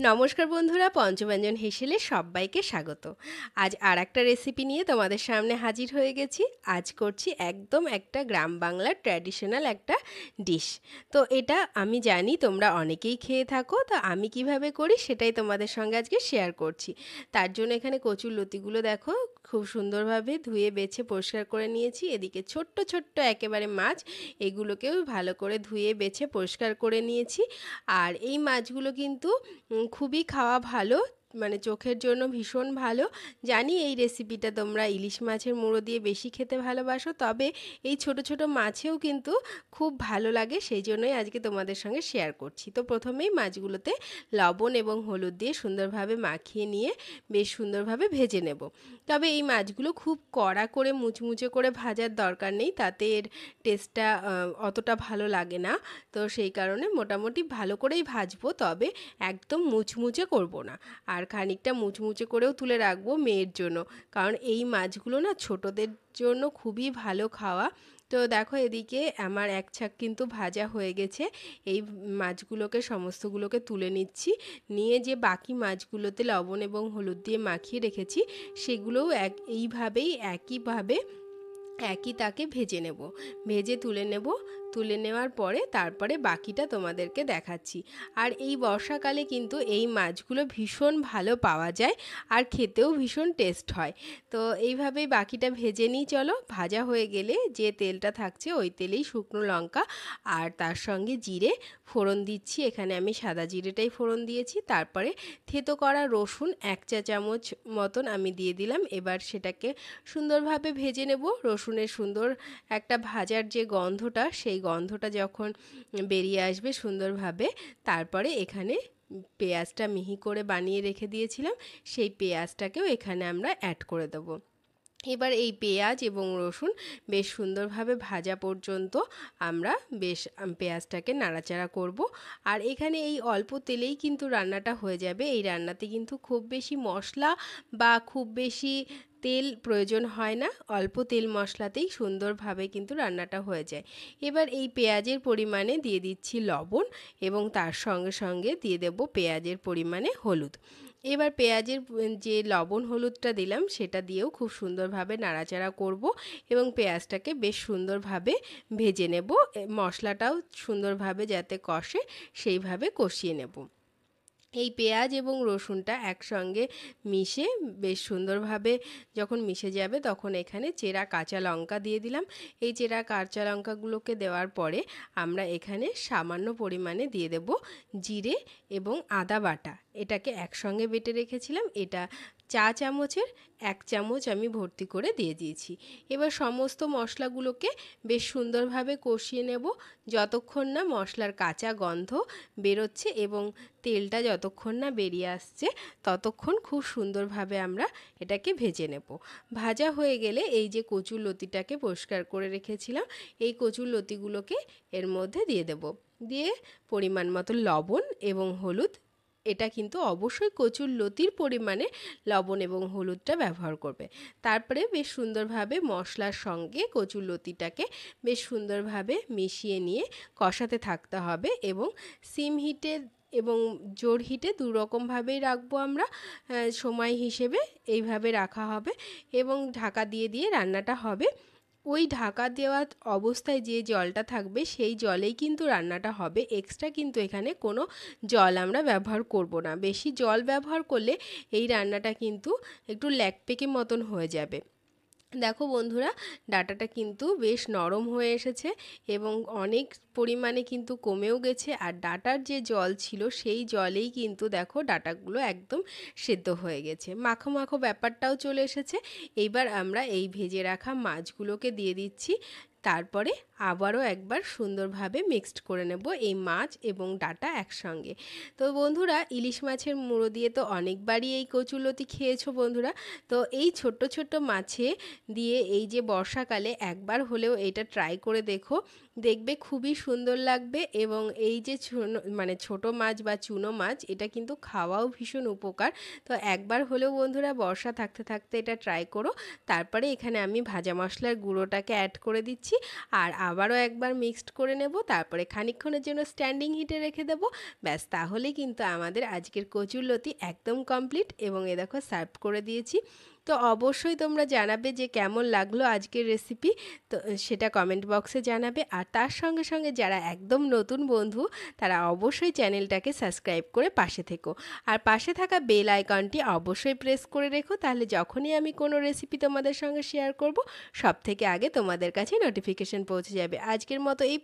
নমস্কার বন্ধুরা, পঞ্চব্যঞ্জন হেসেলে সবাইকে স্বাগত। আজ আর একটা রেসিপি নিয়ে তোমাদের সামনে হাজির হয়ে গেছি। আজ করছি একদম একটা গ্রাম বাংলার ট্র্যাডিশনাল একটা ডিশ। তো এটা আমি জানি তোমরা অনেকেই খেয়ে থাকো, তো আমি কিভাবে করি সেটাই তোমাদের সঙ্গে আজকে শেয়ার করছি। তার জন্য এখানে কচুর লতিগুলো দেখো খুব সুন্দরভাবে ধুয়ে বেছে পরিষ্কার করে নিয়েছি। এদিকে ছোট্ট ছোট্ট একেবারে মাছ, এগুলোকেও ভালো করে ধুয়ে বেছে পরিষ্কার করে নিয়েছি। আর এই মাছগুলো কিন্তু খুবই খাওয়া ভালো, মানে চোখের জন্য ভীষণ ভালো। জানি এই রেসিপিটা তোমরা ইলিশ মাছের মুড়ো দিয়ে বেশি খেতে ভালোবাসো, তবে এই ছোট ছোট মাছেও কিন্তু খুব ভালো লাগে, সেই জন্যই আজকে তোমাদের সঙ্গে শেয়ার করছি। তো প্রথমেই মাছগুলোতে লবণ এবং হলুদ দিয়ে সুন্দরভাবে মাখিয়ে নিয়ে বেশ সুন্দরভাবে ভেজে নেব। তবে এই মাছগুলো খুব কড়া করে মুচমুচে করে ভাজার দরকার নেই, তাতে এর টেস্টটা অতটা ভালো লাগে না। তো সেই কারণে মোটামুটি ভালো করেই ভাজবো, তবে একদম মুচমুচে করব না। আর খানিকটা মুচমুচে করেও তুলে রাখবো মেয়ের জন্য, কারণ এই মাছগুলো না ছোটদের জন্য খুবই ভালো খাওয়া। তো দেখো এদিকে আমার এক ছাক কিন্তু ভাজা হয়ে গেছে। এই মাছগুলোকে সমস্তগুলোকে তুলে নিচ্ছি, নিয়ে যে বাকি মাছগুলোতে লবণ এবং হলুদ দিয়ে মাখিয়ে রেখেছি সেগুলোও এইভাবেই একইভাবে একই তাকে ভেজে নেব। ভেজে তুলে নেব। তুলে নেওয়ার পরে তারপরে বাকিটা তোমাদেরকে দেখাচ্ছি। আর এই বর্ষাকালে কিন্তু এই মাছগুলো ভীষণ ভালো পাওয়া যায়, আর খেতেও ভীষণ টেস্ট হয়। তো এইভাবেই বাকিটা ভেজে নিই। চলো, ভাজা হয়ে গেলে যে তেলটা থাকছে ওই তেলেই শুকনো লঙ্কা আর তার সঙ্গে জিরে ফোড়ন দিচ্ছি। এখানে আমি সাদা জিরেটাই ফোড়ন দিয়েছি। তারপরে থেতো করা রসুন 1 চা চামচ মতন আমি দিয়ে দিলাম। এবার সেটাকে সুন্দরভাবে ভেজে নেব। রসুনের সুন্দর একটা ভাজার যে গন্ধটা, সেই গন্ধটা যখন বেরিয়ে আসবে সুন্দরভাবে, তারপরে এখানে পেঁয়াজটা মিহি করে বানিয়ে রেখে দিয়েছিলাম, সেই পেঁয়াজটাকেও এখানে আমরা অ্যাড করে দেবো। এবার এই পেঁয়াজ এবং রসুন বেশ সুন্দরভাবে ভাজা পর্যন্ত আমরা বেশ পেঁয়াজটাকে নাড়াচাড়া করব। আর এখানে এই অল্প তেলেই কিন্তু রান্নাটা হয়ে যাবে। এই রান্নাতে কিন্তু খুব বেশি মশলা বা খুব বেশি তেল প্রয়োজন হয় না, অল্প তেল মশলাতেই সুন্দরভাবে কিন্তু রান্নাটা হয়ে যায়। এবার এই পেঁয়াজের পরিমাণে দিয়ে দিচ্ছি লবণ, এবং তার সঙ্গে সঙ্গে দিয়ে দেব পেঁয়াজের পরিমাণে হলুদ। এবার পেঁয়াজের যে লবণ হলুদটা দিলাম সেটা দিয়েও খুব সুন্দরভাবে নাড়াচাড়া করব, এবং পেঁয়াজটাকে বেশ সুন্দরভাবে ভেজে নেব। মশলাটাও সুন্দরভাবে যাতে কষে সেইভাবে কষিয়ে নেব। এই পেঁয়াজ এবং রসুনটা একসঙ্গে মিশে বেশ সুন্দরভাবে যখন মিশে যাবে, তখন এখানে চেরা কাঁচা লঙ্কা দিয়ে দিলাম। এই চেরা কাঁচা লঙ্কাগুলোকে দেওয়ার পরে আমরা এখানে সামান্য পরিমাণে দিয়ে দেব জিরে এবং আদা বাটা। এটাকে একসঙ্গে বেটে রেখেছিলাম, এটা 1 চা চামচের 1 চামচ আমি ভর্তি করে দিয়ে দিয়েছি। এবার সমস্ত মশলাগুলোকে বেশ সুন্দরভাবে কষিয়ে নেব, যতক্ষণ না মশলার কাঁচা গন্ধ বেরোচ্ছে এবং তেলটা যতক্ষণ না বেরিয়ে আসছে, ততক্ষণ খুব সুন্দরভাবে আমরা এটাকে ভেজে নেব। ভাজা হয়ে গেলে এই যে কচুর লতিটাকে পরিষ্কার করে রেখেছিলাম, এই কচুর লতিগুলোকে এর মধ্যে দিয়ে দেব। দিয়ে পরিমাণ মতো লবণ এবং হলুদ, এটা কিন্তু অবশ্যই কচুর লতির পরিমাণে লবণ এবং হলুদটা ব্যবহার করবে। তারপরে বেশ সুন্দরভাবে মশলার সঙ্গে কচুর লতিটাকে বেশ সুন্দরভাবে মিশিয়ে নিয়ে কষাতে থাকতে হবে, এবং সিম হিটে এবং জোর হিটে দুরকমভাবেই রাখবো আমরা। সময় হিসেবে এইভাবে রাখা হবে, এবং ঢাকা দিয়ে দিয়ে রান্নাটা হবে। ওই ঢাকা দেওয়া অবস্থায় যে জলটা থাকবে সেই জলেই কিন্তু রান্নাটা হবে। এক্সট্রা কিন্তু এখানে কোনো জল আমরা ব্যবহার করব না। বেশি জল ব্যবহার করলে এই রান্নাটা কিন্তু একটু ল্যাকপেকে মতন হয়ে যাবে। দেখো বন্ধুরা, ডাঁটাটা কিন্তু বেশ নরম হয়ে এসেছে এবং অনেক পরিমাণে কিন্তু কমেও গেছে। আর ডাঁটার যে জল ছিল সেই জলেই কিন্তু দেখো ডাঁটাগুলো একদম সেদ্ধ হয়ে গেছে, মাখো মাখো ব্যাপারটাও চলে এসেছে। এইবার আমরা এই ভেজে রাখা মাছগুলোকে দিয়ে দিচ্ছি। তারপরে আবারও একবার সুন্দরভাবে মিক্সড করে নেব এই মাছ এবং ডাঁটা একসঙ্গে। তো বন্ধুরা, ইলিশ মাছের মুড়ো দিয়ে তো অনেকবারই এই কচুলতি খেয়েছো বন্ধুরা। তো এই ছোট্ট ছোট্ট মাছে দিয়ে এই যে বর্ষাকালে একবার হলেও এটা ট্রাই করে দেখো, দেখবে খুবই সুন্দর লাগবে। এবং এই যে মানে ছোট মাছ বা চুনো মাছ, এটা কিন্তু খাওয়াও ভীষণ উপকার। তো একবার হলেও বন্ধুরা বর্ষা থাকতে থাকতে এটা ট্রাই করো। তারপরে এখানে আমি ভাজা মশলার গুঁড়োটাকে অ্যাড করে দিচ্ছি। দিচ্ছি আর আবারও একবার মিক্সড করে নেব, তারপরে খানিকক্ষণের জন্য স্ট্যান্ডিং হিটে রেখে দেবো। ব্যাস, তাহলেই কিন্তু আমাদের আজকের কচুরলতি একদম কমপ্লিট। এবং এ দেখো সার্ভ করে দিয়েছি। তো অবশ্যই তোমরা জানাবে যে কেমন লাগলো আজকের রেসিপি, তো সেটা কমেন্ট বক্সে জানাবে। আর তার সঙ্গে সঙ্গে যারা একদম নতুন বন্ধু তারা অবশ্যই চ্যানেলটাকে সাবস্ক্রাইব করে পাশে থেকো। আর পাশে থাকা বেল আইকনটি অবশ্যই প্রেস করে রেখো, তাহলে যখনই আমি কোনো রেসিপি তোমাদের সঙ্গে শেয়ার করব সব থেকে আগে তোমাদের কাছে নোটিফিকেশন পৌঁছে যাবে। আজকের মতো এই